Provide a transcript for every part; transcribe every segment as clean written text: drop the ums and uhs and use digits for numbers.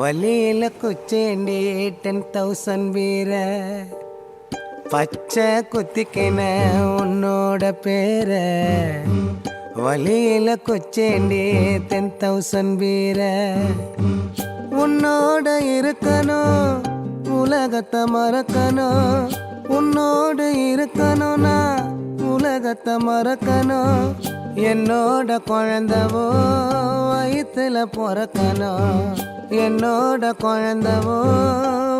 வலியில குச்சேண்டி 10,000 வீர பச்சை குத்திக்கின உன்னோட பேர வலியில குச்சேண்டி 10,000 வீர உன்னோட இருக்கணும் உலகத்தை மறக்கணும் உன்னோடு இருக்கணும்னா உலகத்தை மறக்கணும் என்னோட குழந்தவோ வயிற்றுல பிறக்கணும் என்னோட குழந்தவோ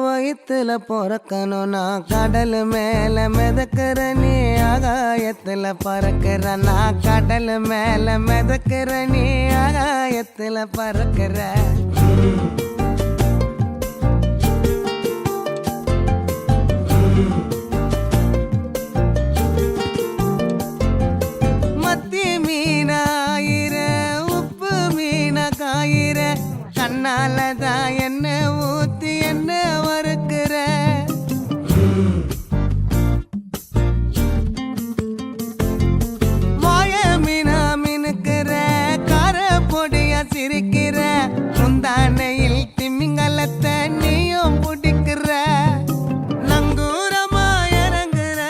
வயிற்றுல பிறக்கணும் நான் கடல் மேல மிதக்கிற நீ ஆகாயத்துல பறக்கிற நான் கடல் மேல மிதக்கிற நீ ஆகாயத்துல பறக்கிற கண்ணாலதான் என்ன ஊத்தி என்ன வறுக்கிற வாய மீனா மினுக்கிற கார பொடியா சிரிக்கிற முந்தானையில் திமிங்கலத்தை நீயும் பிடிக்கிற நங்கூரமா இறங்குற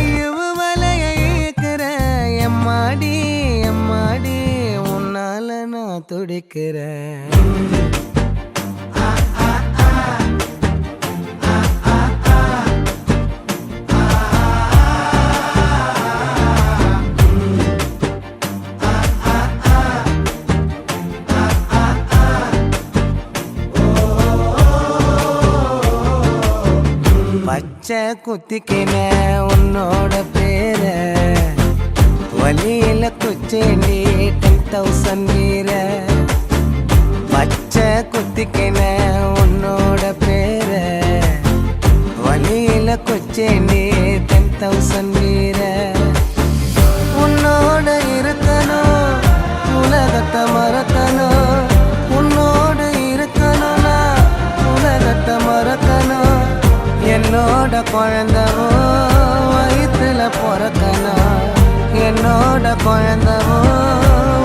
இழுவு வலைய இழுக்கிற எம்மாடி எம்மாடி உன்னால நான் துடிக்கிறேன் பச்சை குத்திக்கின உன்னோட பேர வலியில குச்சேண்டி 10,000 வீர பச்சை குத்திக்கின உன்னோட பேர வலியில குச்சேண்டி 10,000 வீர உன்னோட இருக்கணும் உலகத்தை மறக்கணும் உன்னோடு இருக்கணும்னா உலகத்தை மறக்கணும் என்னோட குழந்தவோ வயிற்றுல பிறக்கணும் என்னோட குழந்தவோ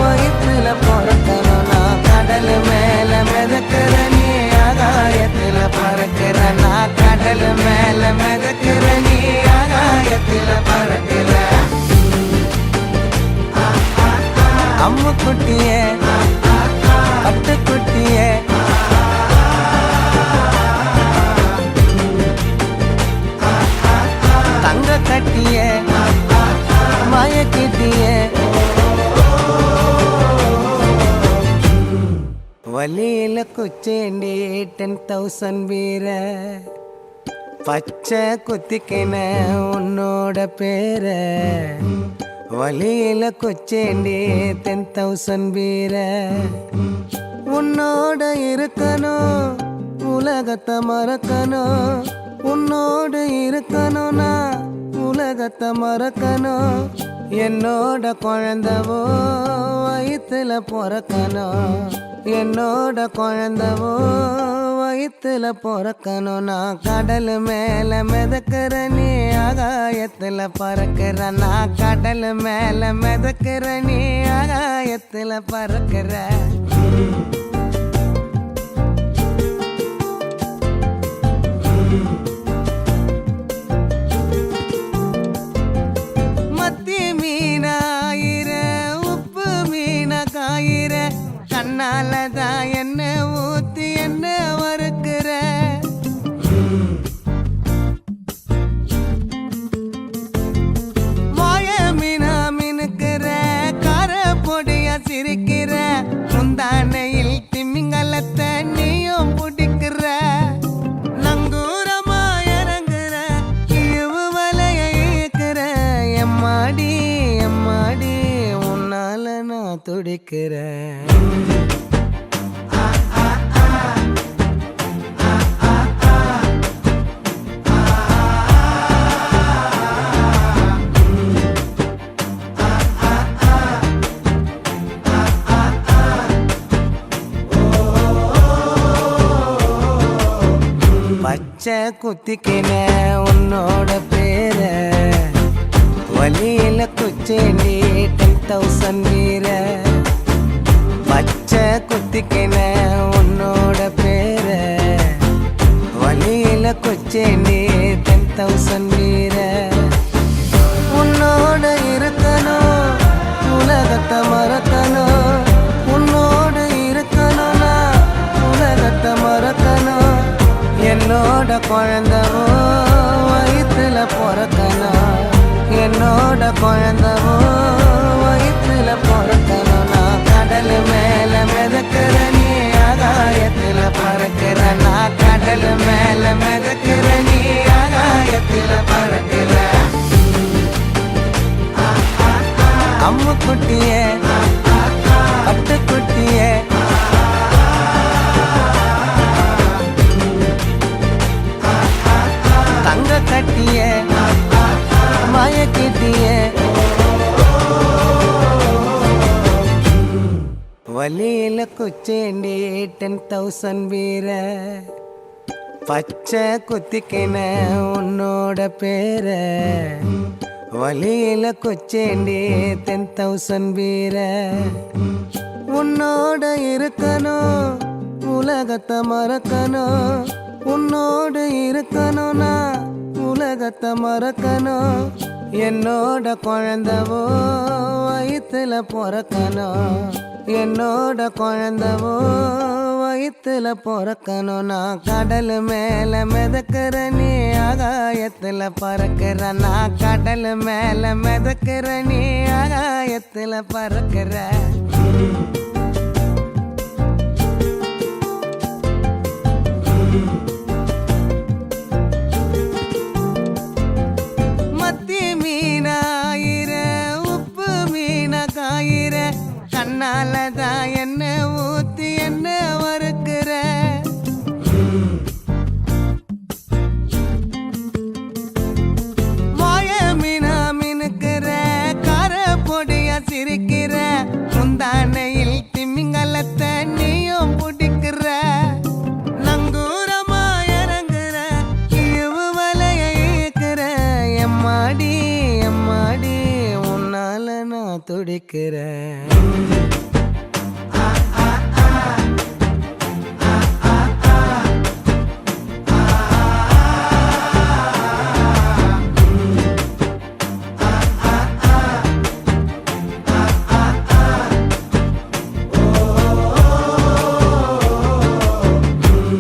வயிற்றுல பிறக்கணும் நான் கடல் மேல மிதக்கிற நீ ஆகாயத்துல பறக்கிற நான் கடல் மேல மிதக்கிற நீ ஆகாயத்துல பறக்கிற அம்மு குட்டியே பட்டு குட்டியே கட்டிய மாய கிட்டிய வலியில குச்சேண்டி 10,000 வீர பச்சை குத்திக்கின உன்னோட பேர வலியில குச்சேண்டி 10,000 வீர உன்னோட இருக்கணும் உலகத்தை மறக்கணும் உன்னோடு இருக்கணும்னா உலகத்தை மறக்கணும் என்னோட குழந்தவோ வயிற்றுல பிறக்கணும் என்னோட குழந்தவோ வயிற்றுல பிறக்கணும் நான் கடல் மேல மிதக்கிற நீ ஆகாயத்துல பறக்கிற நான் கடல் மேல மிதக்கிற நீ ஆகாயத்துல பறக்கிற கண்ணாலதான் என்ன ஊத்தி என்ன வறுக்கிற வாய மீனா மினுக்கிற கார பொடியா சிரிக்கிற முந்தானையில் திமிங்கலத்தை நீயும் பிடிக்கிற நங்கூரமா இறங்குற இழுவு வலைய இழுக்கிற எம்மாடி எம்மாடி உன்னால நான் துடிக்கிறேன் பச்சை குத்திக்கின உன்னோட பேர வலியில குச்சேண்டி 10,000 வீர பச்சை குத்திக்கின உன்னோட பேர குச்சேண்டி 10,000 வீர உன்னோட இருக்கணும் உலகத்தை மறக்கணும் உன்னோடு இருக்கணும்னா உலகத்தை மறக்கணும் என்னோட குழந்தவோ வயிற்றுல பிறக்கணும் என்னோட குழந்தவோ வயிற்றுல பிறக்கணும் நான் கடல் மேல மிதக்கிற நீ ஆகாயத்துல பறக்கிற நான் கடல் மேல மிதக்கிற நீ ஆகாயத்துல பறக்கிற அம்மு குட்டியே பட்டு குட்டியே தங்க கட்டியே மயக்கிட்டியே வலியில குச்சேண்டி 10,000 வீர பச்சை குத்திக்கின உன்னோட பேர வலியில குச்சேண்டி 10,000 வீர உன்னோட இருக்கணும் உலகத்தை மறக்கணும் உன்னோடு இருக்கணும்னா உலகத்தை மறக்கணும் என்னோட குழந்தவோ வயிற்றுல பிறக்கணும் என்னோட குழந்தவோ வயிற்றுல பிறக்கணும் நான் கடல் மேல மிதக்கிற நீ ஆகாயத்துல பறக்கிற நான் கடல் மேல மிதக்கிற நீ ஆகாயத்துல பறக்கிற கண்ணாலதான் என்ன ஊத்தி என்ன வறுக்கிற வாய மீனா மினுக்கிற கார பொடியா சிரிக்கிற முந்தானையில் திமிங்கலத்தை நீயும் பிடிக்கிற நங்கூரமா இறங்குற இவு வலைய இழுக்கிற எம்மாடி எம்மாடி உன்னால நான் துடிக்கிறேன்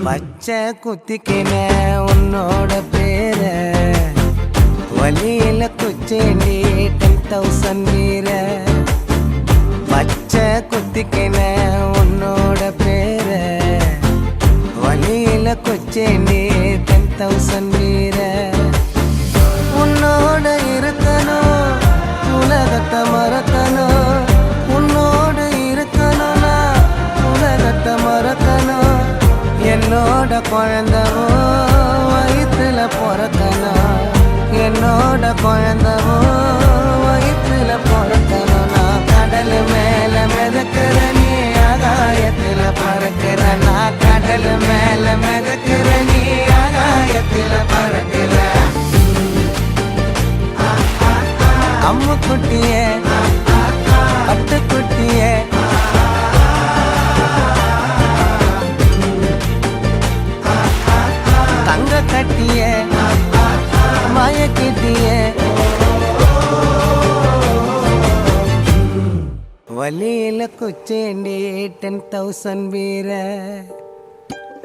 பச்சை குத்திக்கின உன்னோட பேர வலியில குச்சேண்டி 10,000 வீர பச்சை குத்திக்கின உன்னோட பேர வலியில குச்சேண்டி 10,000 வீர உன்னோட இருக்கணும் உலகத்தை மறக்கணும் உன்னோடு இருக்கணும்னா உலகத்தை மறக்கணும் என்னோட குழந்தவோ வயிற்றுல பிறக்கணும் என்னோட குழந்தவோ வயிற்றுல பிறக்கணும் நான் கடல் மேல மிதக்கிற நீ ஆகாயத்துல பறக்கிற நான் கடல் மேல மிதக்கிற நீ ஆகாயத்துல பறக்கிற அம்மு குட்டியே பட்டு குட்டியே தங்க கட்டியே மயக்கிட்டியே வலியில குச்சேண்டி 10,000 வீர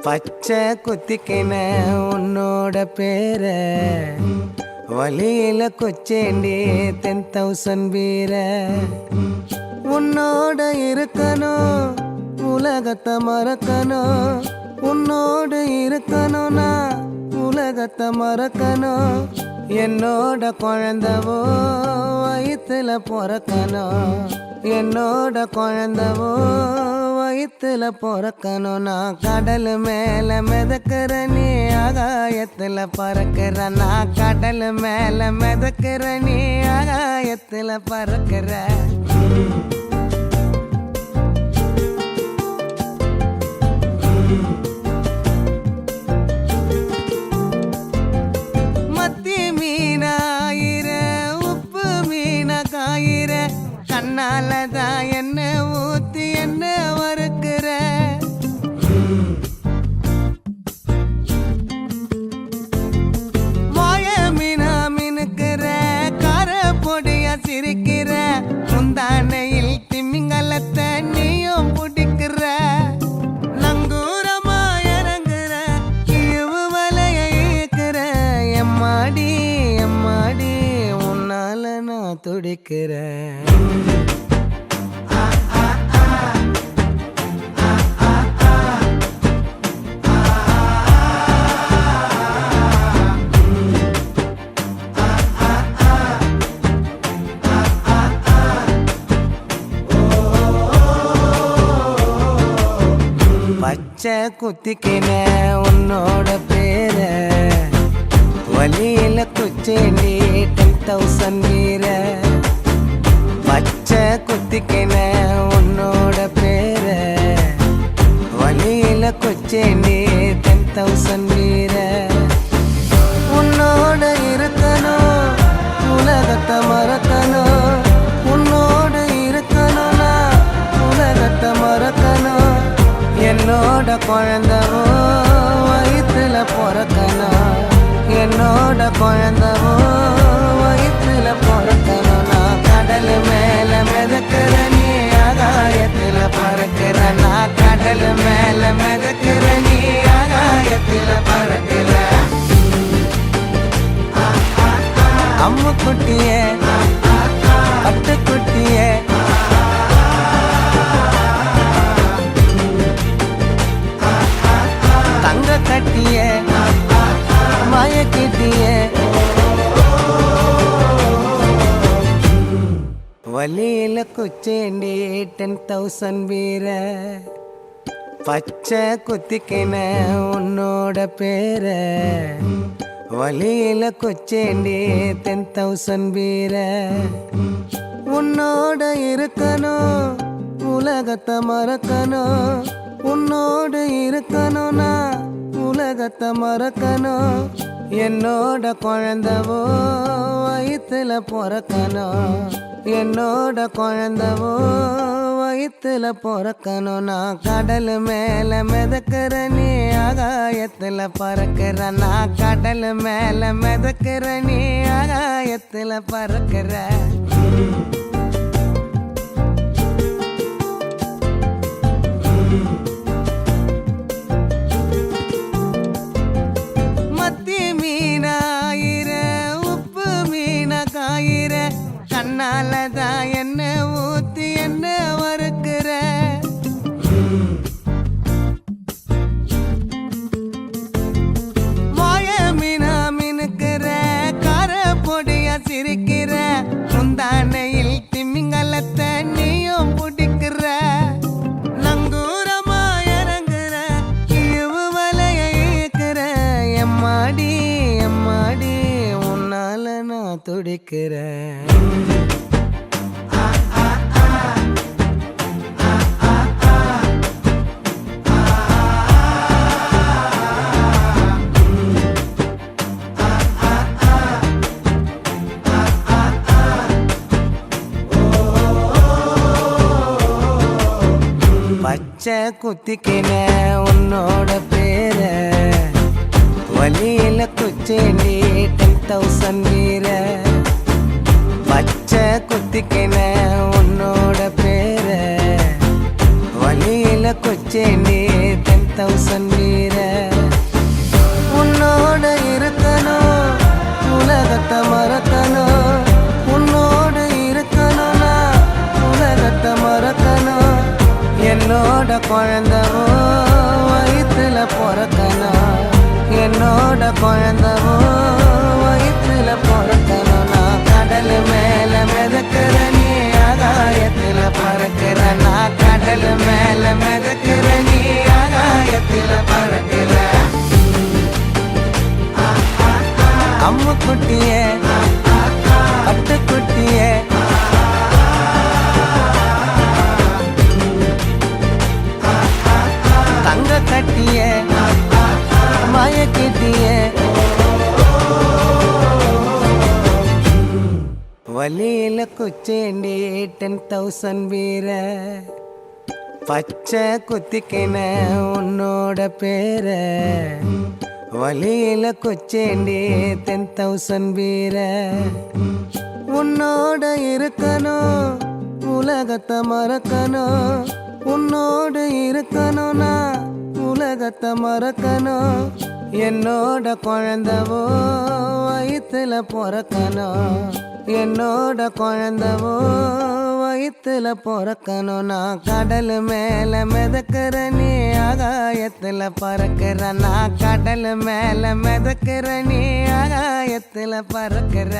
பச்சை குத்திக்கின உன்னோட பேர வலியில குச்சேண்டி 10,000 வீர உன்னோட இருக்கணும் உலகத்தை மறக்கணும் உன்னோடு இருக்கணும்னா உலகத்தை மறக்கணும் என்னோட குழந்தவோ வயிற்றுல பிறக்கணும் என்னோட குழந்தவோ வயிற்றுல பிறக்கணும் நான் கடல் மேல மிதக்கிற நீ ஆகாயத்துல பறக்கிற நான் கடல் மேல மிதக்கிற நீ ஆகாயத்துல பறக்கிற கண்ணாலதான் என்ன ஊத்தி என்ன வறுக்கிற துடிக்கிறேன். பச்சை குத்திக்கின உன்னோட பேர வலியில குச்சேண்டி 10,000 வீர. பச்சை குத்திக்கின உன்னோட பேர வலியில குச்சேண்டி 10,000 வீர. உன்னோட இருக்கணும் உலகத்தை மறக்கணும். உன்னோட இருக்கணும்னா உலகத்தை மறக்கணும். என்னோட குழந்தவோ வயிற்றுல பிறக்கணும். என்னோட குழந்தவோ வயிற்றுல பிறக்கணும். நான் கடல் மேல மிதக்கிற நீ ஆகாயத்துல பறக்கிற. நான் கடல் மேல மிதக்கிற நீ ஆகாயத்துல பறக்கிற. அம்மு குட்டியே பட்டுக்குட்டியே தங்க கட்டிய மயக்கிட்டிய. வலியில குச்சேண்டி 10,000 வீர. பச்சை குத்திக்கின உன்னோட பேர வலியில குச்சேண்டி 10,000 வீர. உன்னோட இருக்கணும் உலகத்தை மறக்கணும். உன்னோடு இருக்கணும்னா உலகத்தை மறக்கணும். என்னோட குழந்தவோ வயிற்றுல பிறக்கணும். என்னோட குழந்தவோ வயிற்றுல பிறக்கணும். நான் கடல் மேல மிதக்கிற நீ ஆகாயத்துல பறக்கிற. நான் கடல் மேல மிதக்கிற நீ ஆகாயத்துல பறக்கிற. கண்ணாலதான் என்ன ஊத்தி என்ன வறுக்கிற. வாய மீனா மினுக்கிற கார பொடியா சிரிக்கிற. முந்தானையில் திமிங்கலத்தை நீயும் பிடிக்கிற. நங்கூரமா இறங்குற இழுவு வலைய இழுக்கிற. எம்மாடி எம்மாடி உன்னால நான் துடிக்கிறேன். பச்சை குத்திக்கின உன்னோட பேர வலியில குச்சேண்டி 10,000 வீர. பச்சை குத்திக்கின உன்னோட பேர வலியில குச்சேண்டி 10,000 வீர. உன்னோட இருக்கணும் உலகத்தை மறக்கணும். உன்னோடு இருக்கணும்னா உலகத்தை மறக்கணும். என்னோட குழந்தவோ வயிற்றுல பிறக்கணும். என்னோட குழந்தவோ வயிற்றுல பிறக்கணும். நான் கடல் மேல மிதக்கிற நீ ஆகாயத்துல பறக்கிற. நான் கடல் மேல மிதக்கிற நீ ஆகாயத்துல பறக்கிற. அம்மு குட்டியே பட்டுக்குட்டியே தங்க கட்டிய மயக்கிட்டிய. வலியில குச்சேண்டி 10,000 வீர. பச்சை குத்திக்கின உன்னோட பேர வலியில குச்சேண்டி 10,000 வீர. உன்னோட இருக்கணும் உலகத்தை மறக்கணும். உன்னோடு இருக்கணும்னா உலகத்தை மறக்கணும். என்னோட குழந்தவோ வயிற்றுல பிறக்கணும். என்னோட குழந்தவோ வயிற்றுல பிறக்கணும். நான் கடல் மேல மிதக்கிற நீ ஆகாயத்துல பறக்கிற. நான் கடல் மேல மிதக்கிற நீ ஆகாயத்துல பறக்கிற.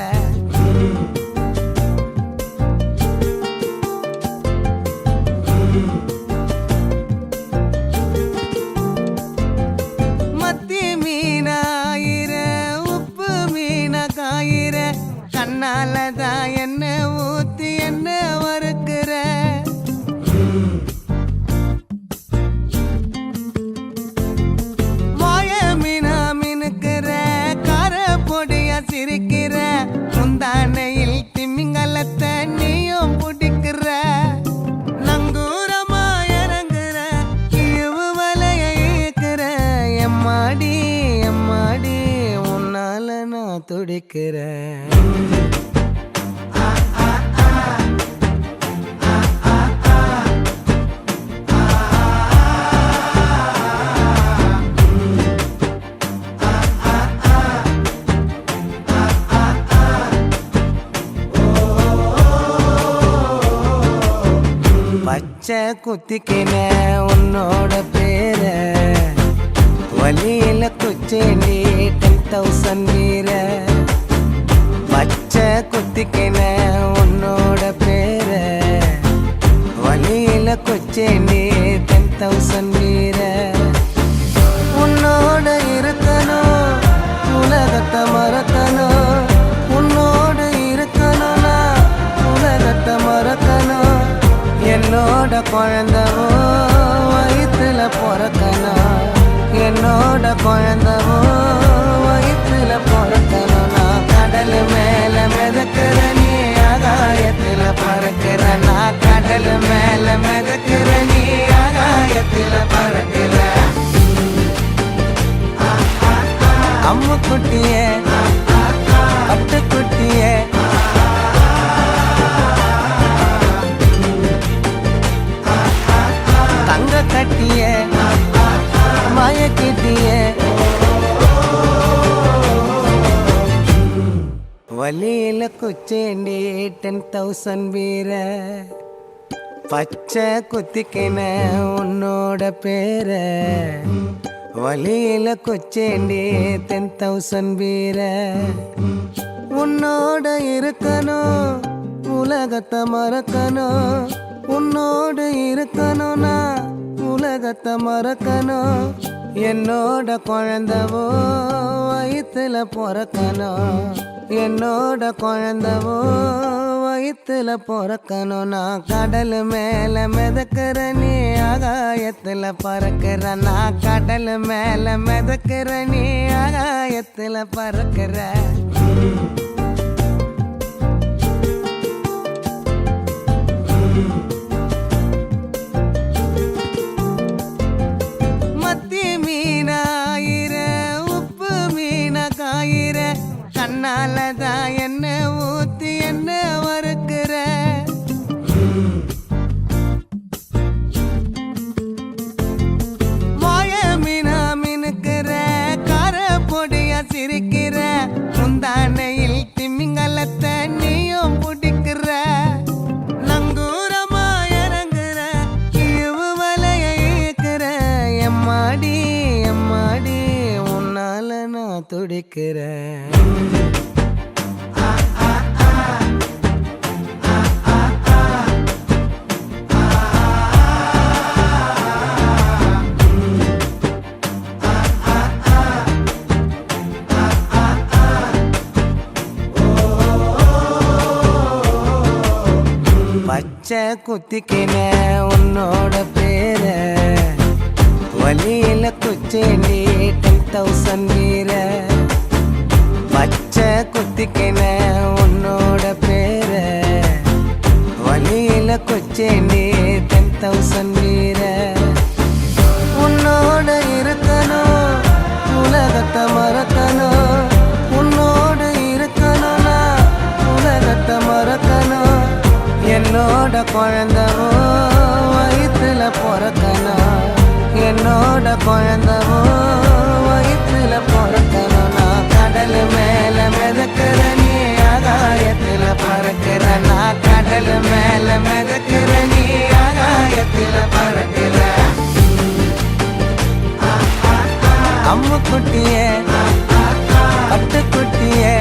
மத்தி மீனாயிர உப்பு மீன காயிர கண்ணாலதான் என்ன ஊத்தி என்ன வறுக்கிற. வாய மீனா மினுக்கிற கார பொடியா சிரிக்கிற. முந்தானையில் திமிங்கலத்தை நீயும் பிடிக்கிற. நங்கூரமா இறங்குற இழுவு வலைய இழுக்கிற. எம்மாடி எம்மாடி உன்னால நான் துடிக்கிறேன். பச்சை குத்திக்கின உன்னோட பேர வலியில குச்சேண்டி 10,000 வீர. பச்சை குத்திக்கின உன்னோட பேர வலியில குச்சேண்டி 10,000 வீர. உன்னோட இருக்கணும் உலகத்தை மறக்கணும். உன்னோட இருக்கணும்னா உலகத்தை மறக்கணும். என்னோட குழந்தவோ வயிற்றுல பிறக்கணும். என்னோட குழந்தவோ வயிற்றுல பிறக்கணும். நான் கடல் மேல மிதக்கிற நீ ஆகாயத்துல பறக்கிற. நான் கடல் மேல மிதக்கிற நீ ஆகாயத்துல பறக்கிற. அம்மு குட்டியே பட்டுக்குட்டியே தங்க கட்டிய மயக்கிட்டிய. வலியில குச்சேண்டி 10,000 வீர. பச்சை குத்திக்கின உன்னோட பேர வலியில குச்சேண்டி 10,000 வீர. உன்னோட இருக்கணும் உலகத்தை மறக்கணும். உன்னோடு இருக்கணும்னா உலகத்தை மறக்கணும். என்னோட குழந்தவோ வயிற்றுல பிறக்கணும். என்னோட குழந்தவோ வயிற்றுல பிறக்கணும். நான் கடல் மேல மிதக்கிற நீ ஆகாயத்துல பறக்கிற. நான் கடல் மேல மிதக்கிற நீ ஆகாயத்துல பறக்கிற. கண்ணாலதான் என்ன ஊத்தி என்ன வறுக்கிற. வாய மீனா மினுக்கிற கார பொடியா சிரிக்கிற. முந்தானையில் திமிங்கலத்தை நீயும் பிடிக்கிற. நங்கூரமா இறங்குற இழுவு வலைய இழுக்கிற. எம்மாடி எம்மாடி உன்னால நான் துடிக்கிறேன். பச்சை குத்திக்கின உன்னோட பேர வலியில குச்சேண்டி 10,000 வீர. பச்சை குத்திக்கின உன்னோட பேர வலியில குச்சேண்டி 10,000 வீர. உன்னோட இருக்கணும் உலகத்தை மறக்கணும். உன்னோட இருக்கணும்னா உலகத்தை மறக்கணும். என்னோட குழந்தவோ வயிற்றுல பிறக்கணும். என்னோட குழந்தவோ வயிற்றுல பிறக்கணும். நான் கடல் மேல மிதக்கிற நீ ஆகாயத்துல அம்மு குட்டியே பட்டு குட்டியே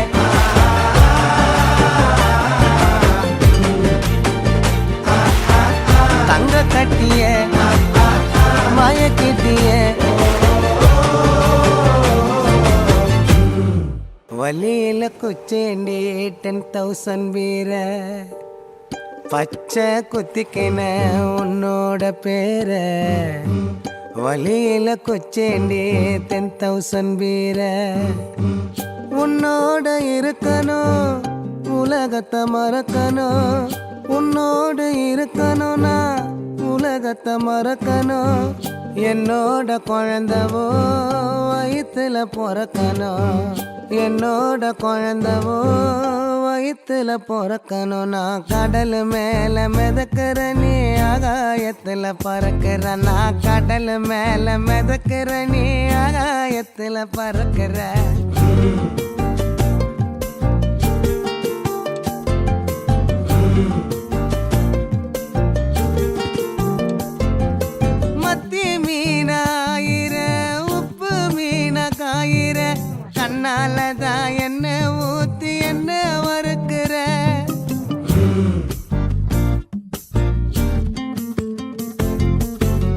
தங்க கட்டியே மயக்கிட்டியே வலியில குச்சேண்டி 10,000 வீர பச்சை குத்திக்கின உன்னோட பேர வலியில குச்சேண்டி 10,000 வீர உன்னோட இருக்கணும் உலகத்தை மறக்கணும் உன்னோடு இருக்கணும்னா உலகத்தை மறக்கணும் என்னோட குழந்தவோ வயிற்றுல பிறக்கணும் என்னோட குழந்தவோ வயிற்றுல பிறக்கணும் நான் கடல் மேல மிதக்கிற நீ ஆகாயத்துல பறக்கிற நான் கடல் மேல மிதக்கிற நீ ஆகாயத்துல பறக்கிற மத்தி மீனாயிர உப்பு மீன காயிர கண்ணாலதான் என்ன ஊத்தி என்ன வறுக்கிற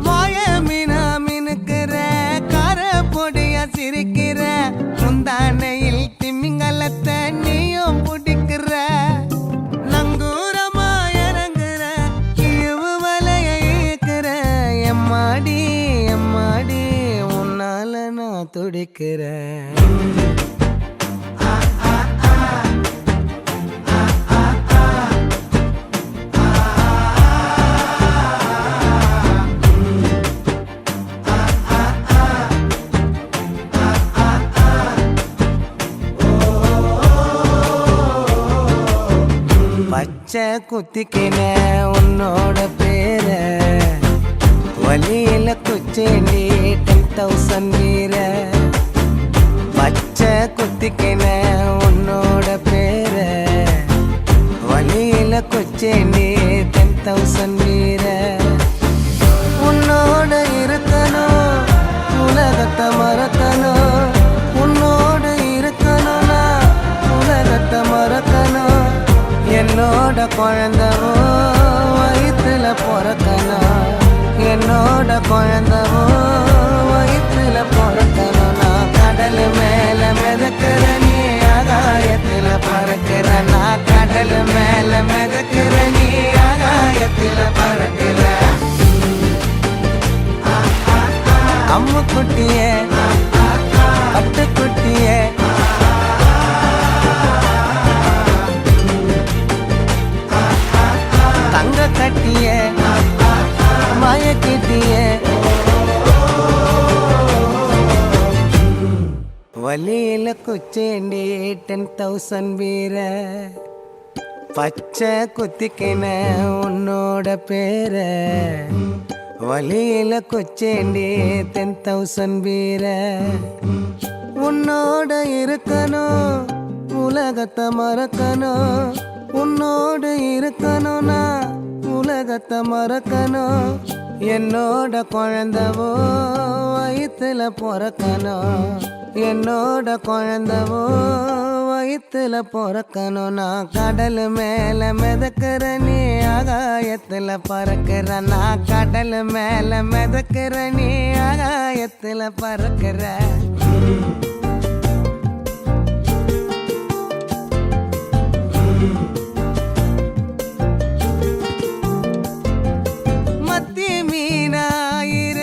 மாய மீனா மினுக்கிற கார பொடிய சிரிக்கிற முந்தானையில் திமிங்கலத்தை நீயும் பிடிக்கிற நங்கூரமா இறங்குற இவு வலைய இழுக்கிற எம்மாடி எம்மாடி உன்னால நான் துடிக்கிறேன் பச்சை குத்திக்கின உன்னோட பேர வலியில குச்சேண்டி 10,000 வீர பச்சை குத்திக்கின உன்னோட பேர வலியில குச்சேண்டி 10,000 வீர உன்னோட இருக்கணும் உலகத்தை மறக்கணும் உன்னோடு இருக்கணும்னா உலகத்தை மறக்கணும் என்னோட குழந்தவோ வயிற்றுல பிறக்கணும் என்னோட குழந்தவோ வயிற்றுல பிறக்கணும் நான் கடல் மேல மிதக்கிற நீ ஆகாயத்துல பறக்கிற நான் கடல் மேல மிதக்கிற நீ ஆகாயத்துல பறக்கிற அம்மு குட்டியே பட்டு குட்டியே தங்க கட்டியே மயக்கிட்டியே வலியில குச்சேண்டி 10,000 வீர பச்சை குத்திக்கின உன்னோட பேர வலியில குச்சேண்டி 10,000 வீர உன்னோட இருக்கணும் உலகத்தை மறக்கணும் உன்னோடு இருக்கணும்னா உலகத்தை மறக்கணும் என்னோட குழந்தவோ வயிற்றுல பிறக்கணும் என்னோட குழந்தவோ வயிற்றுல பிறக்கணும் நான் கடல் மேல மிதக்கிற நீ ஆகாயத்துல பறக்கிற நான் கடல் மேல மிதக்கிற நீ ஆகாயத்துல பறக்கிற மத்தி மீனாயிர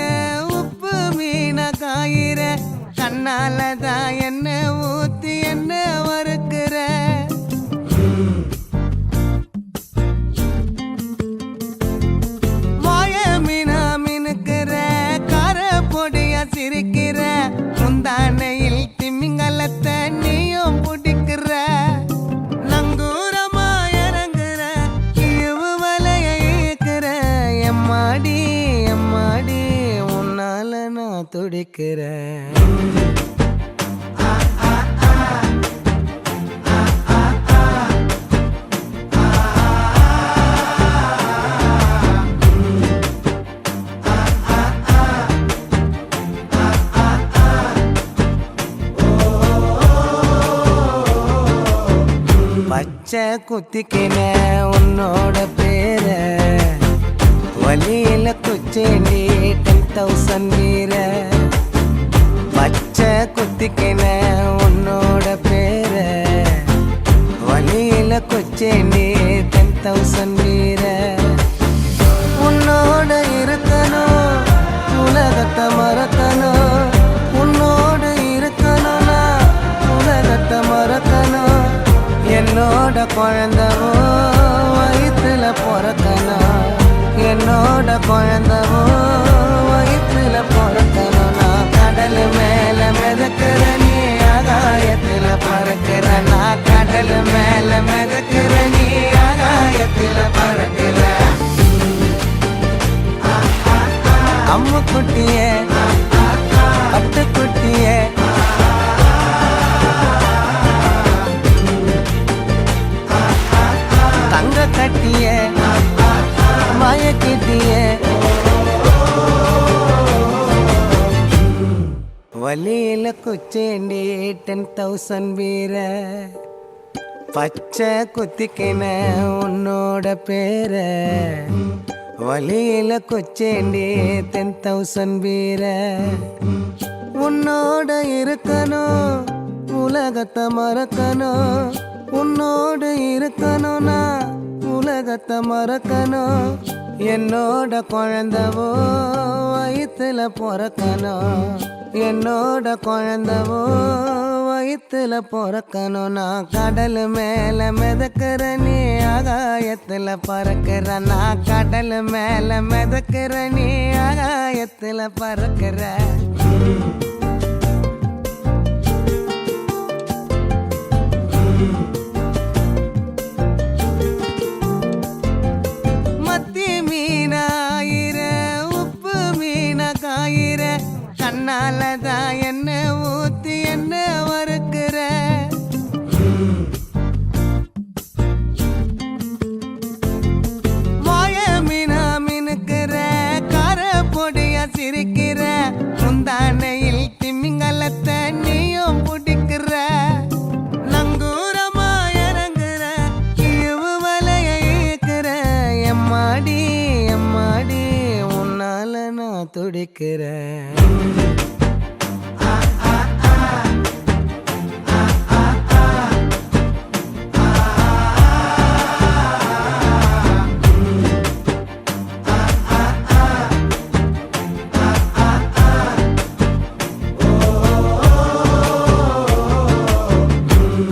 உப்பு மீன காயிர கண்ணாலதான் என்ன ஊத்தி என்ன வறுக்கிற மாய மீனா மினுக்கிற கார பொடிய சிரிக்கிற முந்தானையில் திமிங்கலத்தை நீயும் பிடிக்கிற நங்கூரமா இறங்குற இவு வலைய இழுக்கிற எம்மாடி எம்மாடி உன்னால நான் துடிக்கிறேன் பச்சை குத்திக்கின உன்னோட பேர வலியில குச்சேண்டி 10,000 வீர பச்சை குத்திக்கின உன்னோட பேர வலியில குச்சேண்டி 10,000 வீர உன்னோட இருக்கணும் உலகத்தை மறக்கணும் உன்னோடு இருக்கணும்னா உலகத்தை மறக்கணும் என்னோட குழந்தவோ வயிற்றுல பிறக்கணும் என்னோட குழந்தவோ வயிற்றுல பிறக்கணும் நான் கடல் மேல மிதக்கிற நீ ஆகாயத்துல பறக்கிற நான் கடல் மேல மிதக்கிற நீ ஆகாயத்துல பறக்கிற அம்மு குட்டியே பட்டு குட்டியே தங்க கட்டியே மயக்கிட்டியே வலியில குச்சேண்டி 10,000 வீர பச்சை குத்திக்கின உன்னோட பேர வலியில குச்சேண்டி 10,000 வீர உன்னோட இருக்கணும் உலகத்தை மறக்கணும் உன்னோடு இருக்கணும்னா உலகத்தை மறக்கணும் என்னோட குழந்தவோ வயிற்றுல பிறக்கணும் என்னோட குழந்தவோ வயிற்றுல பிறக்கணும் நான் கடல் மேல மிதக்கிற நீ ஆகாயத்துல பறக்கிற நான் கடல் மேல மிதக்கிற நீ ஆகாயத்துல பறக்கிற மத்தி மீனாயிர உப்பு மீன காயிர கண்ணாலதான் என்ன ஊத்தி என்ன வறுக்கிற வாய மீனா மினுக்கிற கார பொடிய சிரிக்கிற முந்தானையில் திமிங்கலத்தை நீயும் பிடிக்கிற நங்கூரமா இறங்குற இழுவு வலைய இழுக்கிற எம்மாடி எம்மாடி உன்னால நான் துடிக்கிறேன்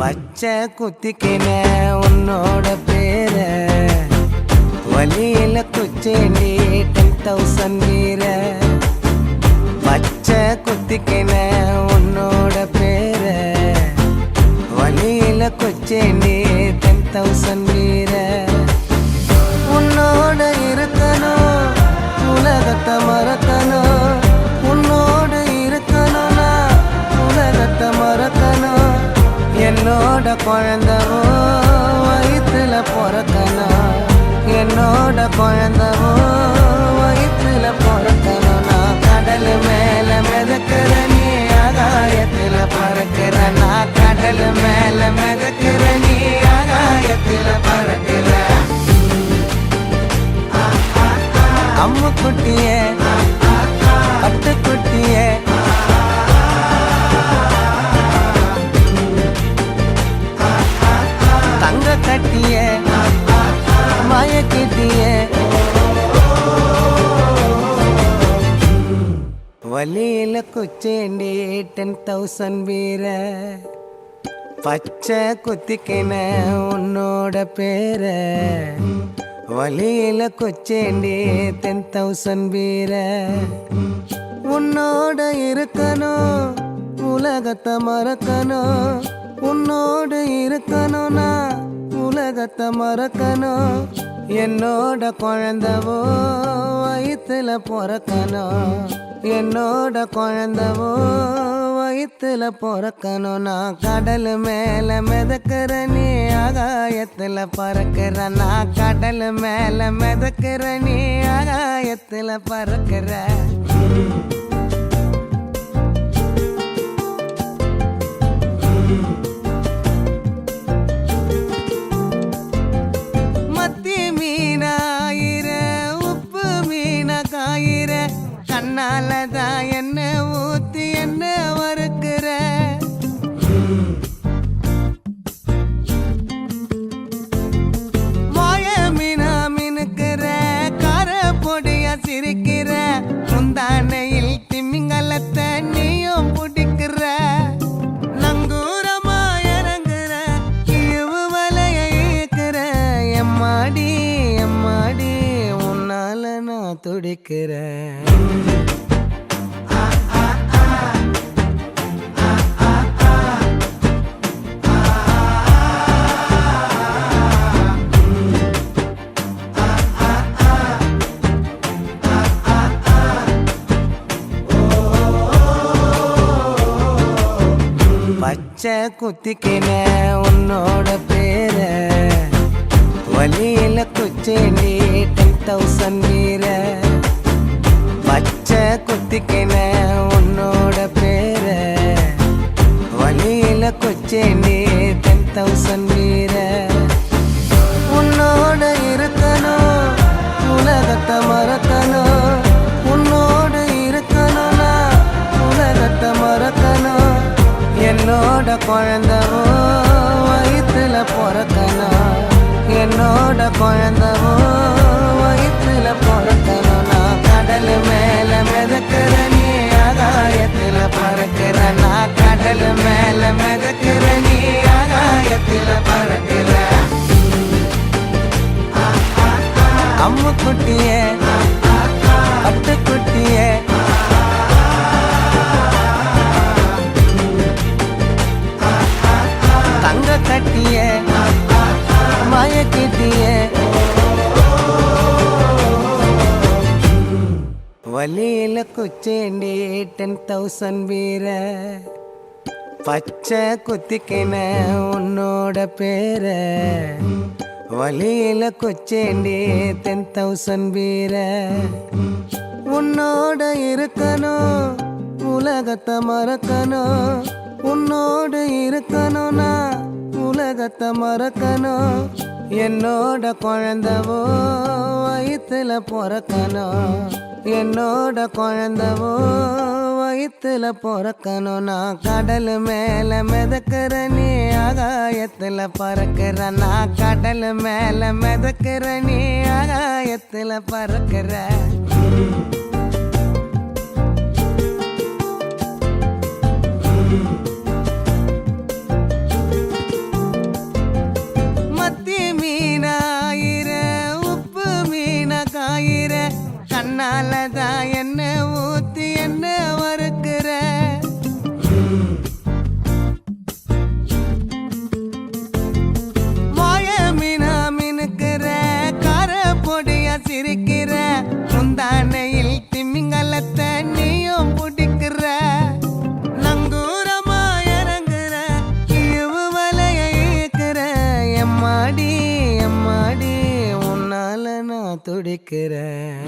பச்சை குத்திக்கின உன்னோட பேர வலியில குச்சேண்டி 10,000 வீர பச்சை குத்திக்கின உன்னோட பேர வலியில குச்சேண்டி 10,000 வீர உன்னோட இருக்கணும் உலகத்தை மறக்கணும் உன்னோடு இருக்கணும்னா உலகத்தை மறக்கணும் என்னோட குழந்தவோ வயிற்றுல பிறக்கணும் என்னோட குழந்தவோ வயிற்றுல பிறக்கணும் நான் கடல் மேல மிதக்கிற நீ ஆகாயத்துல பறக்கிற நான் கடல் மேல மிதக்கிற நீ ஆகாயத்துல பறக்கிற அம்மு குட்டியே பட்டு குட்டியே தங்க கட்டியே மயக்கிட்டியே வலியில குச்சேண்டி 10,000 வீர பச்சை குத்திக்கின உன்னோட பேர வலியில குச்சேண்டி 10,000 வீர உன்னோட இருக்கணும் உலகத்தை மறக்கணும் உன்னோடு இருக்கணும்னா உலகத்தை மறக்கணும் என்னோட குழந்தவோ வயிற்றுல பிறக்கணும் என்னோட குழந்தவோ வயிற்றுல பிறக்கணும் நான் கடல் மேல மிதக்கிற நீ ஆகாயத்துல பறக்கிற நான் கடல் மேல மிதக்கிற நீ ஆகாயத்துல பறக்கிற துடிக்கிறேன். பச்சை குத்திக்கின உன்னோட பேர வலியில குச்சேண்டி 10,000 வீர. பச்சை குத்திக்கின உன்னோட பேர வலியில குச்சேண்டி 10,000 வீர. உன்னோட இருக்கணும் உலகத்தை மறக்கணும், உன்னோட இருக்கணும்னா உலகத்தை மறக்கணும். என்னோட குழந்தவோ வயிற்றுல பிறக்கணும், என்னோட குழந்தவோ வயிற்றுல பிறக்கணும். நான் கடல் மேல மிதக்கிற நீ ஆகாயத்துல பறக்கிற, நான் கடல் மேல மிதக்கிற நீ ஆகாயத்துல பறக்கிற. அம்மு குட்டியே பட்டுக்குட்டியே தங்க கட்டிய மயக்கிட்டிய வலியில குச்சேண்டி 10,000 வீர. பச்சை குத்திக்கின உன்னோட பேர வலியில குச்சேண்டி 10,000 வீர. உன்னோட இருக்கணும் உலகத்தை மறக்கணும், உன்னோடு இருக்கணும்னா உலகத்தை மறக்கணும். என்னோட குழந்தவோ வயிற்றுல பிறக்கணும், என்னோட குழந்தவோ வயிற்றுல பிறக்கணும். நான் கடல் மேல மிதக்கிற நீ ஆகாயத்துல பறக்கிற, நான் கடல் மேல மிதக்கிற நீ ஆகாயத்துல பறக்கிற. மத்தி மீனாயிர உப்பு மீன காயிர, கண்ணாலதான் என்ன ஊத்தி என்ன வறுக்கிற. வாய மீனா மினுக்கிற கார பொடியா சிரிக்கிற, முந்தானையில் திமிங்கலத்தை நீயும் பிடிக்கிற. நங்கூரமா இறங்குற இழுவு வலைய இழுக்கிற, எம்மாடி எம்மாடி உன்னால நான் துடிக்கிறேன்.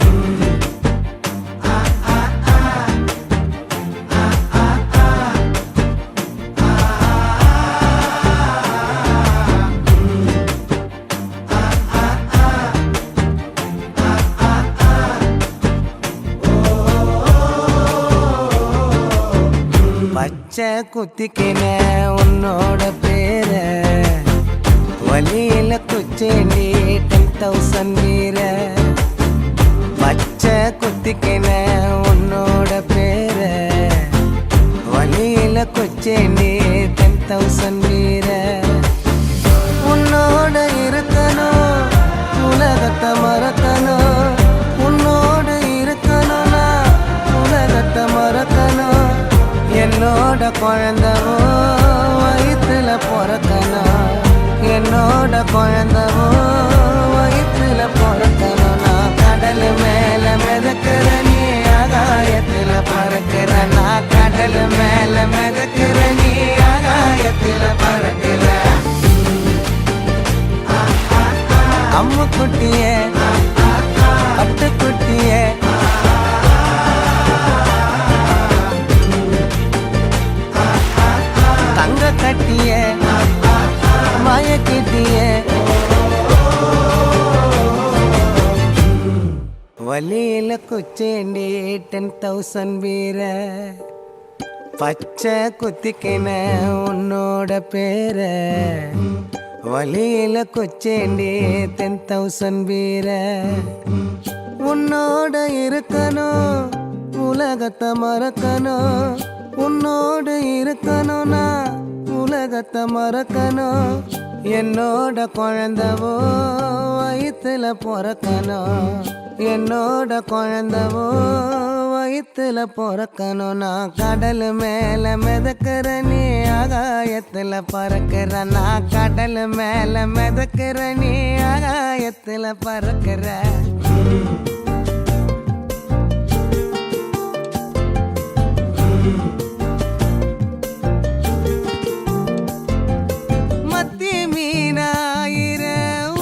பச்சை குத்திக்கின உன்னோட பேர வலியில குச்சேண்டி 10,000 வீர. பச்சை குத்திக்கின உன்னோட பேர வலியில குச்சேண்டி 10,000 வீர. உன்னோட இருக்கணும் உலகத்தை மறக்கணும், உன்னோட இருக்கணும்னா உலகத்தை மறக்கணும். என்னோட குழந்தவோ வயிற்றுல பிறக்கணும், என்னோட குழந்தவோ வயிற்றுல பிறக்கணும். நான் கடல் மேல மிதக்கிற நீ ஆகாயத்துல பறக்கிற, நான் கடல் மேல மிதக்கிற நீ ஆகாயத்துல பறக்கிற. அம்மு குட்டியே பட்டுக்குட்டியே தங்க கட்டிய மயக்கிட்டிய வலியில குச்சேண்டி 10,000 வீர. பச்சை குத்திக்கின உன்னோட பேர வலியில குச்சேண்டி 10,000 வீர. உன்னோட இருக்கணும் உலகத்தை மறக்கணும், உன்னோடு இருக்கணும்னா உலகத்தை மறக்கணும். என்னோட குழந்தவோ வயிற்றுல பிறக்கணும், என்னோட குழந்தவோ வயிற்றுல பிறக்கணும். நான் கடல் மேல மிதக்கிற நீ ஆகாயத்துல பறக்கிற. நான் கடல் மேல மிதக்கிற நீ ஆகாயத்துல பறக்கிற. மத்தி மீனாயிர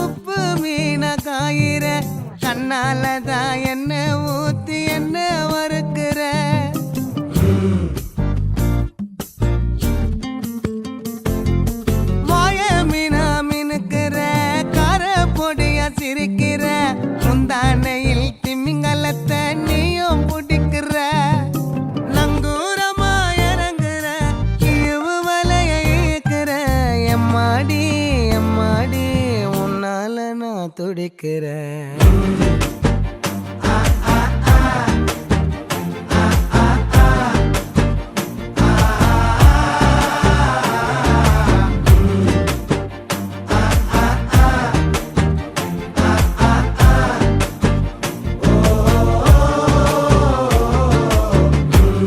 உப்பு மீன காயிர கண்ணாலதான் என்ன ஊத்தி என்ன வறுக்கிற. வாய மீனா மினுக்கிற கார பொடியா சிரிக்கிற. முந்தானையில் திமிங்கலத்தை நீயும் பிடிக்கிற. நங்கூரமா இறங்குற இழுவு வலைய இழுக்கிற. எம்மாடி எம்மாடி உன்னால நான் துடிக்கிறேன்.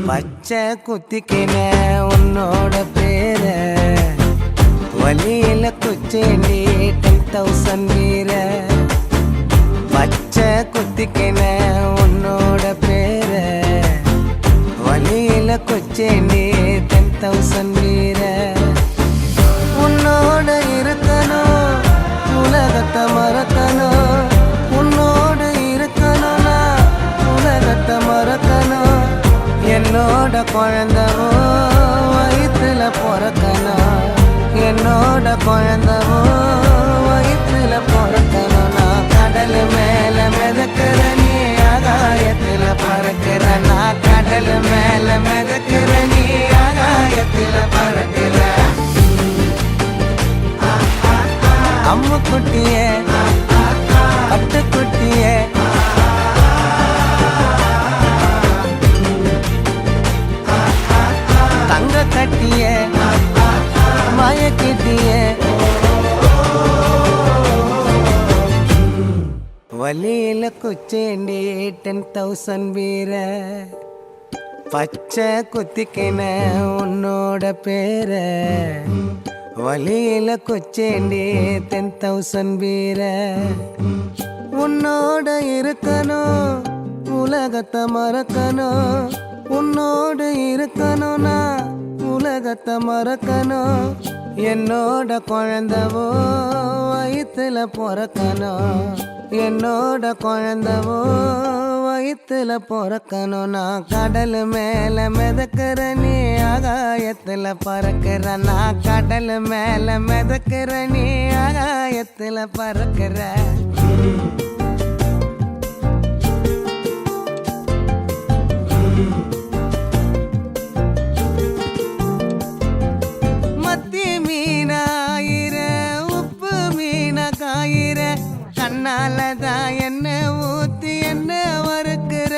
பச்சை குத்திக்கின உன்னோட பேர வலியில குச்சேண்டி 10,000 வீர. பச்சை குத்திக்கின உன்னோட பேர வலியில குச்சேண்டி 10,000 வீர. உன்னோட இருக்கணும் உலகத்தை மறக்கணும். உன்னோட இருக்கணும்னா உலகத்தை மறக்கணும். என்னோட குழந்தவோ வயிற்றுல பிறக்கணும். என்னோட குழந்தவோ வயிற்றுல பிறக்கணும். நான் கடல் மேல மிதக்கிற நீ ஆகாயத்துல பறக்கிற. நான் கடல் மேல மிதக்கிற நீ ஆகாயத்துல பறக்கிற. அம்மு குட்டியே பட்டு குட்டியே தங்க கட்டிய மயக்கிட்டிய. வலியில குச்சேண்டி 10,000 வீர. பச்சை குத்திக்கின உன்னோட பேர வலியில குச்சேண்டி 10,000 வீர. உன்னோட இருக்கணும் உலகத்தை மறக்கணும். உன்னோடு இருக்கணும்னா உலகத்தை மறக்கணும். என்னோட குழந்தவோ வயிற்றுல பிறக்கணும். என்னோட குழந்தவோ வயிற்றுல பிறக்கணும். நான் கடல் மேல மிதக்கிற நீ ஆகாயத்துல பறக்கிற. நான் கடல் மேல மிதக்கிற நீ ஆகாயத்துல பறக்கிற. கண்ணாலதான் என்ன ஊத்தி என்ன வறுக்கிற.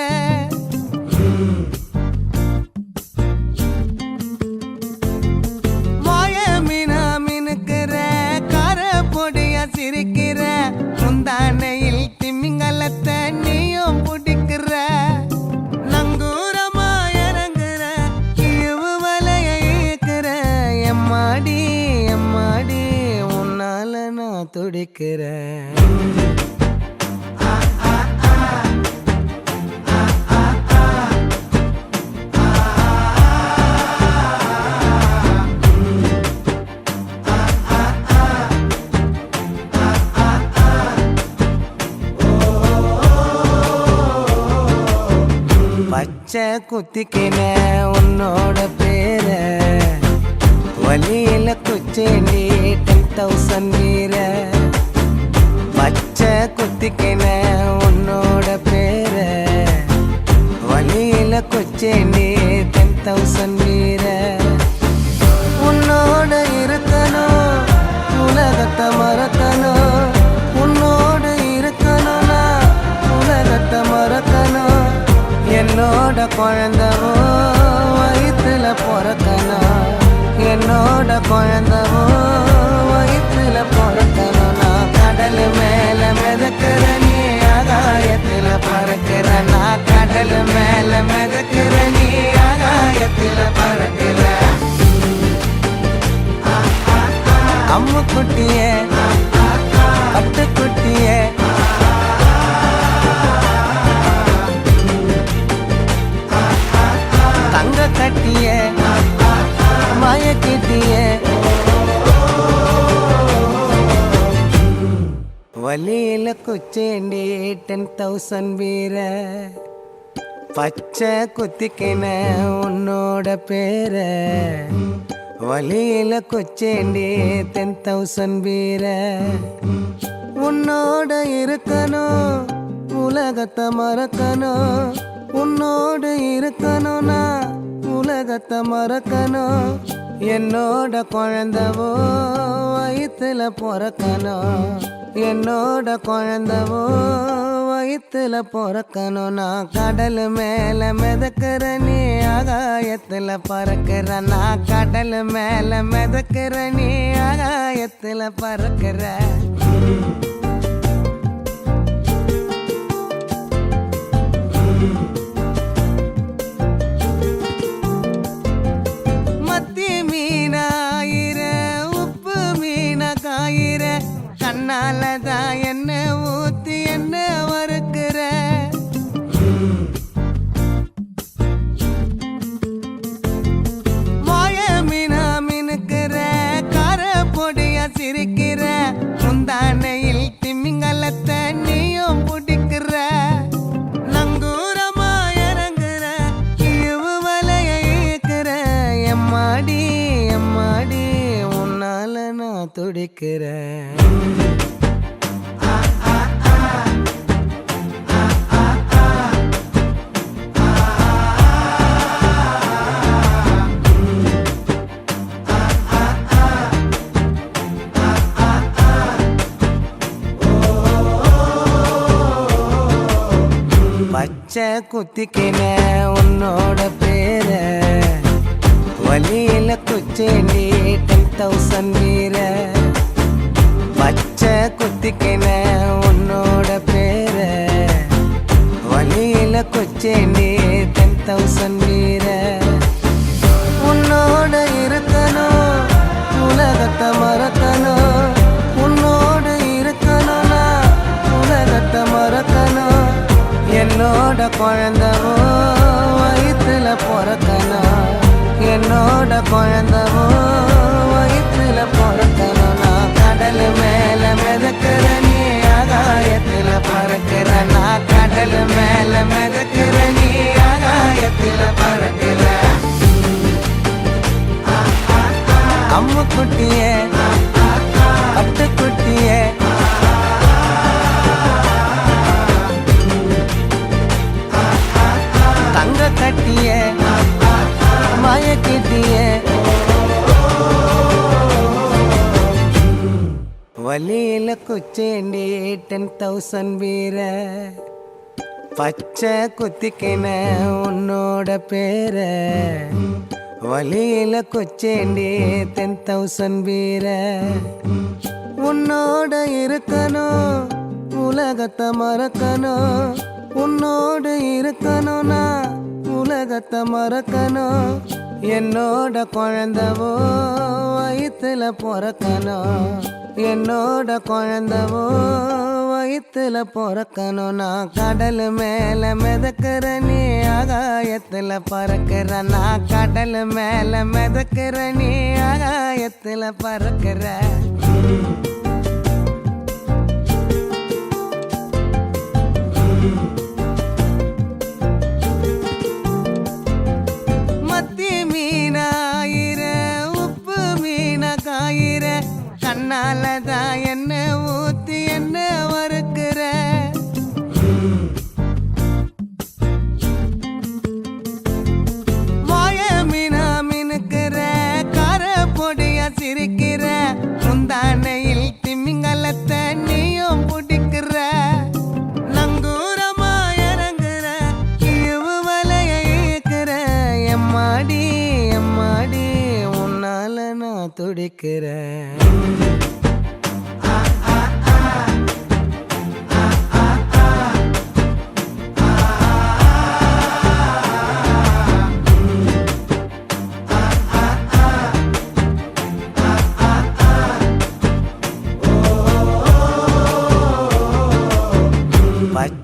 வாய மீனா மினுக்கிற கார பொடியா சிரிக்கிற. முந்தானையில் திமிங்கலத்தை நீயும் பிடிக்கிற. நங்கூரமா இறங்குற இழுவு வலைய இழுக்கிற. எம்மாடி எம்மாடி உன்னால நான் துடிக்கிறேன். பச்சை குத்திக்கின உன்னோட பேர வலியில குச்சேண்டி 10,000 வீர. பச்சை குத்திக்கின உன்னோட பேர வலியில குச்சேண்டி 10,000 வீர. உன்னோட இருக்கணும் உலகத்தை மறக்கணும். உன்னோட இருக்கணும்னா உலகத்தை மறக்கணும். என்னோட குழந்தவோ வயிற்றுல பிறக்கணும். என்னோட குழந்தவோ வயிற்றுல பிறக்கணும். நான் கடல் மேல மிதக்கிற நீ ஆகாயத்துல கடல் மேல மிதக்கிற நீ ஆகாயத்துல பறக்கிற அம்மு குட்டியே பட்டு குட்டியே தங்க கட்டியே மயக்கிட்டியே வலியில குச்சேண்டி 10,000 வீர பச்சை குத்திக்கின உன்னோட பேர வலியில குச்சேண்டி 10,000 வீர உன்னோட இருக்கணும் உலகத்தை மறக்கணும் உன்னோடு இருக்கணும்னா உலகத்தை மறக்கணும் என்னோட குழந்தவோ வயிற்றுல பிறக்கணும் என்னோட குழந்தவோ வயிற்றுல பிறக்கணும் நான் கடல் மேல மிதக்கிற நீ ஆகாயத்துல பறக்கிற நான் கடல் மேல மிதக்கிற நீ ஆகாயத்துல பறக்கிற கண்ணாலதான் என்ன ஊத்தி என்ன வறுக்கிற மாய மீனா மினுக்கிற கார பொடியா சிரிக்கிற முந்தானையில் திமிங்கலத்தை நீயும் பிடிக்கிற நங்கூரமா இறங்குற இவு வலைய இழுக்கிற எம்மாடி எம்மாடி உன்னால நான் துடிக்கிறேன் பச்சை குத்திக்கின உன்னோட பேர வலியில குச்சேண்டி 10,000 வீர பச்சை குத்திக்கின உன்னோட பேர வலியில குச்சேண்டி 10,000 வீர உன்னோட இருக்கணும் உலகத்தை மறக்கணும் உன்னோடு இருக்கணும்னா உலகத்தை மறக்கணும் என்னோட குழந்தவோ வயிற்றுல பிறக்கணும் என்னோட குழந்தவோ வயிற்றுல பிறக்கணும் நான் கடல் மேல மிதக்கிற நீ ஆகாயத்துல பறக்கிற நான் கடல் மேல மிதக்கிற நீ ஆகாயத்துல பறக்கிற அம்மு குட்டியே பட்டு குட்டியே தங்க கட்டியே மயக்கிட்டியே வலியில குச்சேண்டி 10,000 வீர பச்சை குத்திக்கின உன்னோட பேர வலியில குச்சேண்டி 10,000 வீர உன்னோட இருக்கணும் உலகத்தை மறக்கணும் உன்னோடு இருக்கணும்னா உலகத்தை மறக்கணும் என்னோட குழந்தவோ வயிற்றுல பிறக்கணும் என்னோட குழந்தவோ வயிற்றுல பிறக்கணும் நான் கடல் மேல மிதக்கிற நீ ஆகாயத்துல பறக்கிற நான் கடல் மேல மிதக்கிற நீ ஆகாயத்துல பறக்கிற கண்ணாலதான் என்ன ஊத்தி என்ன வறுக்கிற மாய மீனா மினுக்கிற கார பொடியா சிரிக்கிற முந்தானையில் திமிங்கலத்தை நீயும் பிடிக்கிற நங்கூரமா இறங்குற இவு வலைய இழுக்கிற எம்மாடி எம்மாடி உன்னால நான் துடிக்கிறேன்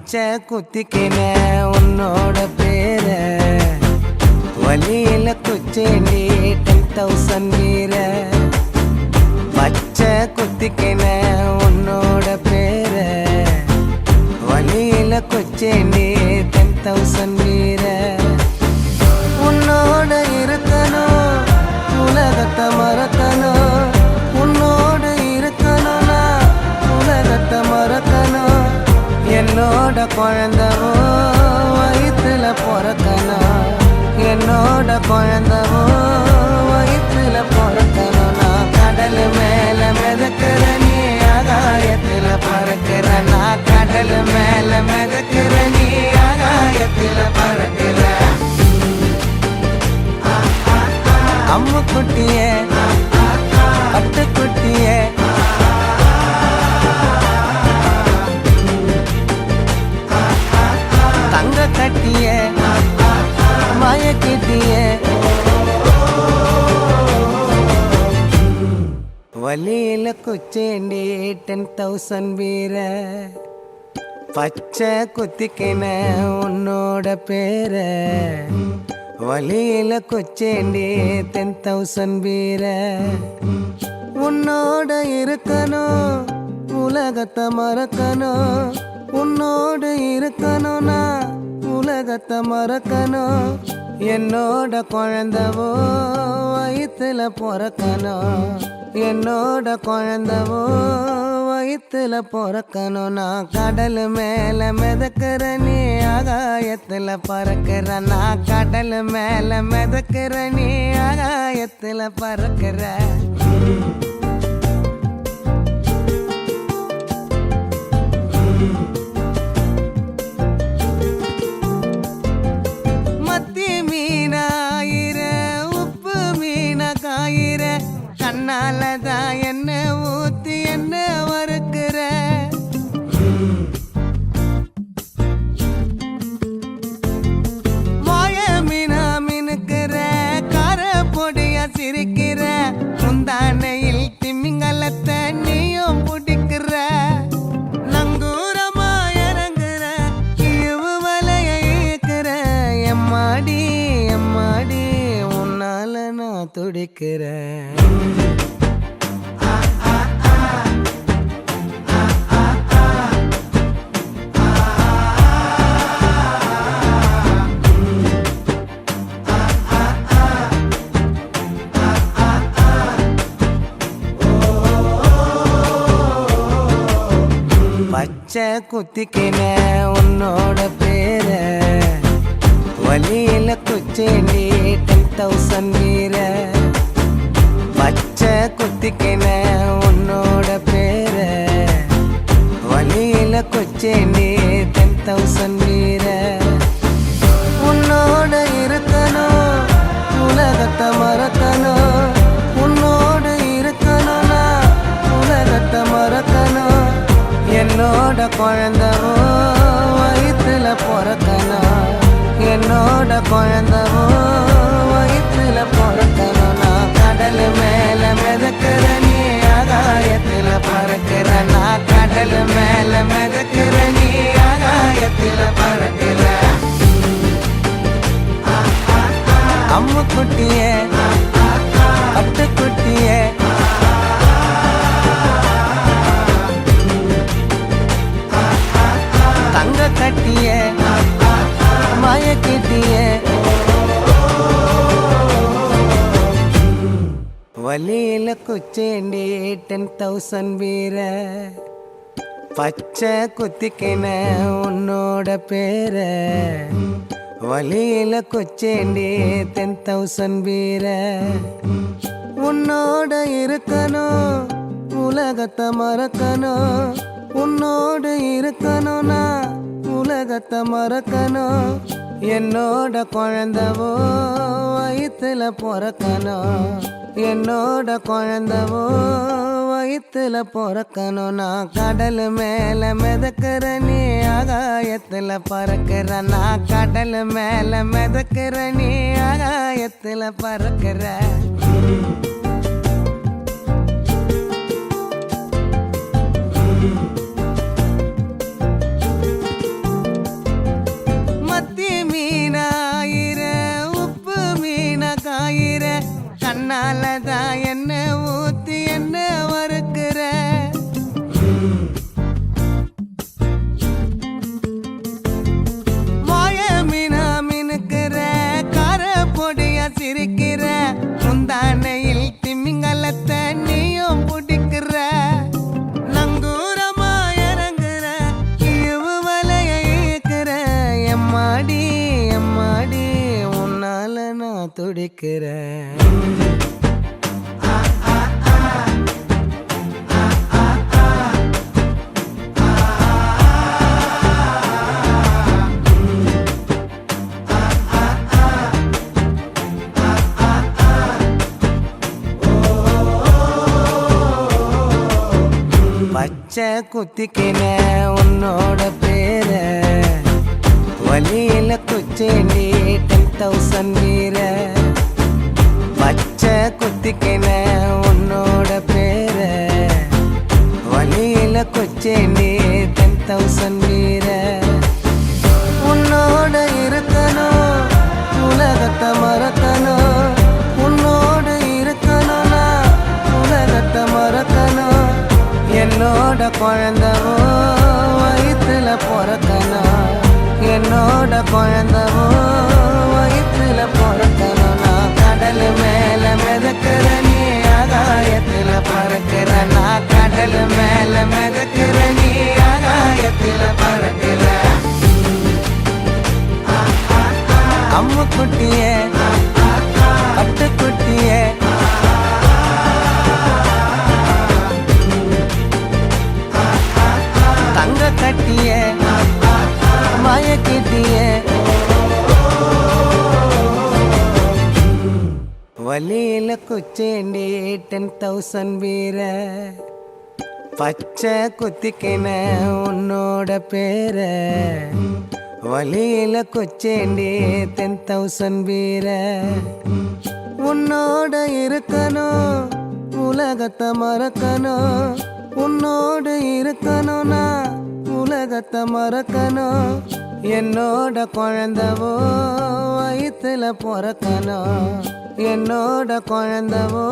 பச்சை குத்திக்கின உன்னோட பேர வலியில குச்சேண்டி 10,000 வீர பச்சை குத்திக்கின உன்னோட பேர வலியில குச்சேண்டி 10,000 வீர உன்னோட இருக்கணும் உலகத்தை மறக்கணும் உன்னோடு இருக்கணும்னா உலகத்தை மறக்கணும் என்னோட குழந்தவோ வயிற்றுல பிறக்கணும் என்னோட குழந்தவோ வயிற்றுல பிறக்கணும் நான் கடல் மேல மிதக்கிற நீ ஆகாயத்துல பறக்கிற நான் கடல் மேல மிதக்கிற நீ ஆகாயத்துல பறக்கிற அம்மு குட்டியே பட்டுக்குட்டியே தங்க கட்டியே மயக்கிட்டியே வலியில குச்சேண்டி 10,000 வீர பச்சை குத்திக்கின உன்னோட பேர வலியில குச்சேண்டி 10,000 வீர உன்னோட இருக்கணும் உலகத்தை மறக்கணும் உன்னோடு இருக்கணும்னா உலகத்தை மறக்கணும் என்னோட குழந்தவோ வயிற்றுல பிறக்கணும் என்னோட குழந்தவோ வயிற்றுல பிறக்கணும் நான் கடல் மேல மிதக்கிற நீ ஆகாயத்துல பறக்கிற நான் கடல் மேல மிதக்கிற நீ ஆகாயத்துல பறக்கிற மத்தி மீனாயிர உப்பு மீன காயிர கண்ணாலதான் என்ன ஊத்தி என்ன வறுக்கிற வாய மீனா மினுக்கிற கார பொடியா சிரிக்கிற முந்தானையில் திமிங்கலத்தை நீயும் பிடிக்கிற நங்கூரமா இறங்குற இவு வலைய இழுக்கிற எம்மாடி எம்மாடி உன்னால நான் துடிக்கிறேன் பச்சை குத்திக்கின உன்னோட பேர வலியில குச்சேண்டி 10,000 வீர பச்சை குத்திக்கின உன்னோட பேர வலியில குச்சேண்டி 10,000 வீர உன்னோட இருக்கணும் உலகத்தை மறக்கணும் உன்னோடு இருக்கணும்னா உலகத்தை மறக்கணும் என்னோட குழந்தவோ வயிற்றுல பிறக்கணும் என்னோட குழந்தவோ வயிற்றுல பிறக்கணும் நான் கடல் மேல மிதக்கிற நீ ஆகாயத்துல பறக்கிற நான் கடல் மேல மிதக்கிற நீ ஆகாயத்துல பறக்கிற அம்மு குட்டியே பட்டுக்குட்டியே தங்க கட்டியே மயக்கிட்டியே வலியில குச்சேண்டி 10,000 வீர பச்சை குத்திக்கின உன்னோட பேர வலியில குச்சேண்டி 10,000 வீர உன்னோட இருக்கணும் உலகத்தை மறக்கணும் உன்னோடு இருக்கணும்னா உலகத்தை மறக்கணும் என்னோட குழந்தவோ வயிற்றுல பிறக்கணும் என்னோட குழந்தவோ வயிற்றுல பிறக்கணும் நான் கடல் மேல மிதக்கிற நீ ஆகாயத்துல பறக்கிற நான் கடல் மேல மிதக்கிற நீ ஆகாயத்துல பறக்கிற தான் என்ன ஊத்தி என்ன வறுக்கிற மாய மீனா மினுக்கிற கார பொடியா சிரிக்கிற முந்தானையில் திமிங்கலத்தை நீயும் பிடிக்கிற நங்கூரமா இறங்குற இழுவு வலைய இழுக்கிற எம்மாடி எம்மாடி உன்னால நான் துடிக்கிறேன் பச்சை குத்திக்கின உன்னோட பேர வலியில குச்சேண்டி 10,000 வீர பச்சை குத்திக்கின உன்னோட பேர வலியில குச்சேண்டி 10,000 வீர உன்னோட இருக்கணும் உலகத்தை மறக்கணும் உன்னோட இருக்கணும்னா உலகத்தை மறக்கணும் என்னோட குழந்தவோ வயிற்றுல பிறக்கணும் என்னோட குழந்தவோ வயிற்றுல பிறக்கணும் நான் கடல் மேல மிதக்கிற நீ ஆகாயத்துல பறக்கிற நான் கடல் மேல மிதக்கிற நீ ஆகாயத்துல பறக்கிற அம்மு குட்டியே பட்டுக்குட்டியே தங்க கட்டிய மாய கிட்டிய வலியில குச்சேண்டி 10,000 வீர பச்சை குத்திக்கின உன்னோட பேர வலியில குச்சேண்டி 10,000 வீர உன்னோட இருக்கணும் உலகத்தை மறக்கணும் உன்னோடு இருக்கணும்னா உலகத்தை மறக்கணும் என்னோட குழந்தவோ வயிற்றுல பிறக்கணும் என்னோட குழந்தவோ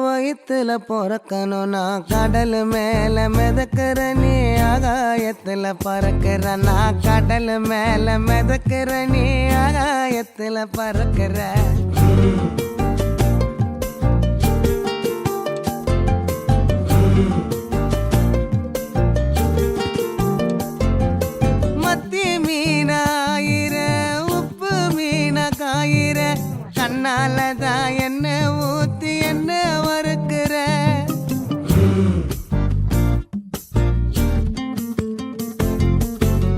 வயிற்றுல பிறக்கணும் நான் கடல் மேல மிதக்கிற நீ ஆகாயத்துல பறக்கிற நான் கடல் மேல மிதக்கிற நீ ஆகாயத்துல பறக்கிற கண்ணாலதான் என்ன ஊத்தி என்ன வறுக்கிற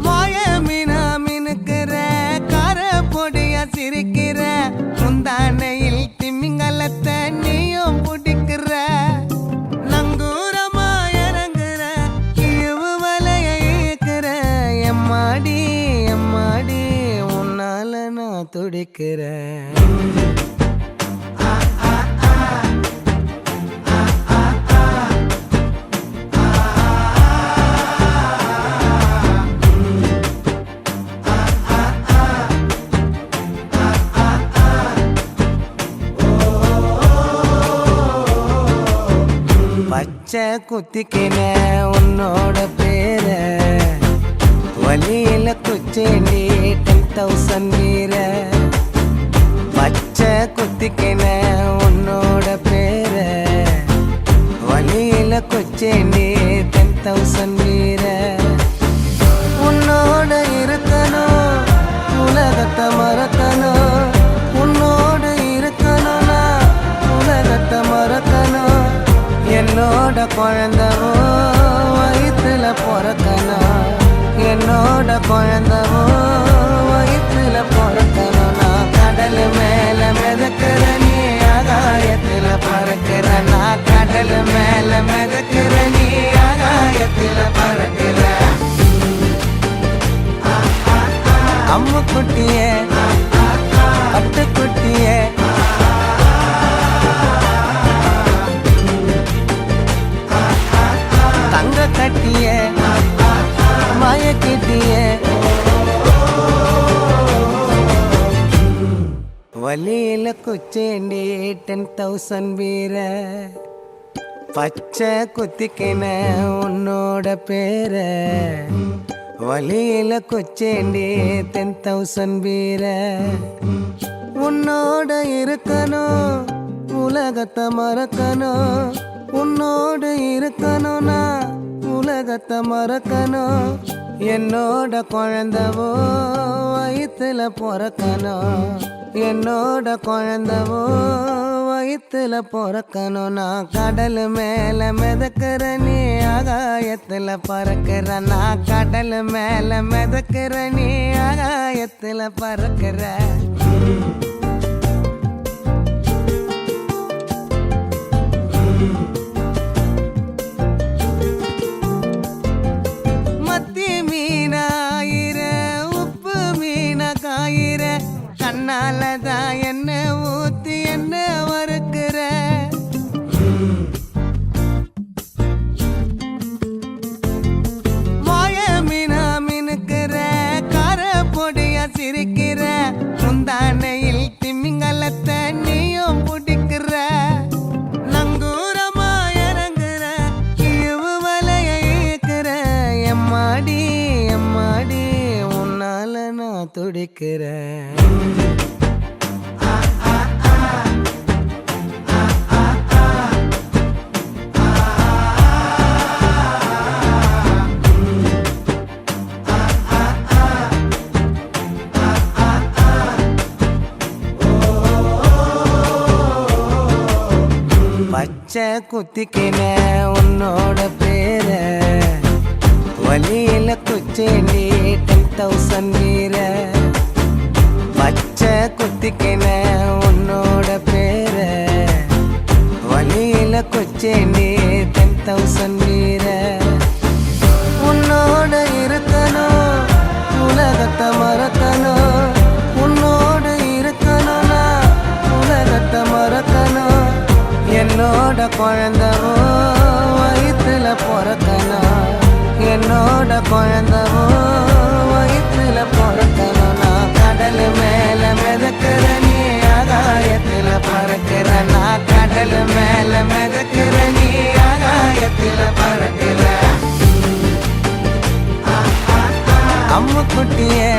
மாய மீனா மினுக்கிற கார பொடியா சிரிக்கிற முந்தானையில் திமிங்கலத்தை நீயும் பிடிக்கிற நங்கூரமா இறங்குற இழுவு வலைய இழுக்கிற எம்மாடி எம்மாடி உன்னால நான் துடிக்கிறேன் பச்சை குத்திக்கின உன்னோட பேர வலியில குச்சேண்டி 10,000 வீர பச்சை குத்திக்கின உன்னோட பேர வலியில குச்சேண்டி 10,000 வீர உன்னோட இருக்கணும் உலகத்தை மறக்கணும் உன்னோட இருக்கணும்னா உலகத்தை மறக்கணும் என்னோட குழந்தவோ வயிற்றுல பிறக்கணும் என்னோட குழந்தவோ வயிற்றுல பிறக்கணும் நான் கடல் மேல மிதக்கிற நீ ஆகாயத்துல பறக்கிற நான் கடல் மேல மிதக்கிற நீ ஆகாயத்துல பறக்கிற அம்மு குட்டியே பட்டுக்குட்டியே தங்க கட்டிய மாய கிட்டிய வலியில குச்சேண்டி 10,000 வீர பச்சை குத்திக்கின உன்னோட பேர வழியில குச்சேண்டி 10,000 வீர உன்னோட இருக்கணும் உலகத்தை மறக்கணும் உன்னோடு இருக்கணும்னா உலகத்தை மறக்கணும் என்னோட குழந்தவோ வயிற்றுல பிறக்கணும் என்னோட குழந்தவோ வயிற்றுல பிறக்கணும் நான் கடல் மேல மிதக்கிற நீ ஆகாயத்துல பறக்கிற நான் கடல் மேல மிதக்கிற நீ ஆகாயத்துல பறக்கிற கண்ணாலதான் என்ன ஊத்தி என்ன வறுக்கிற மாய மீனா மினுக்கிற கார பொடியா சிரிக்கிற முந்தானையில் திமிங்கலத்தை நீயும் பிடிக்கிற நங்கூரமா இறங்குற இழுவு வலைய இழுக்கிற எம்மாடி எம்மாடி உன்னால நான் துடிக்கிறேன் பச்சை குத்திக்கின உன்னோட பேர வழியில குச்சேண்டி 10,000 வீர பச்சை குத்திக்கின உன்னோட பேர வழியில குச்சேண்டி 10,000 வீர உன்னோட இருக்கணும் உலகத்தை மறக்கணும் உன்னோடு இருக்கணும்னா உலகத்தை மறக்கணும் என்னோட குழந்தவோ வயிற்றுல பிறக்கணும் என்னோட குழந்தவோ வயிற்றுல பிறக்கணும் நான் கடல் மேல மிதக்கிற நீ ஆகாயத்துல பறக்கிற நான் கடல் மேல மிதக்கிற நீ ஆகாயத்துல பறக்கிற அம்மு குட்டியே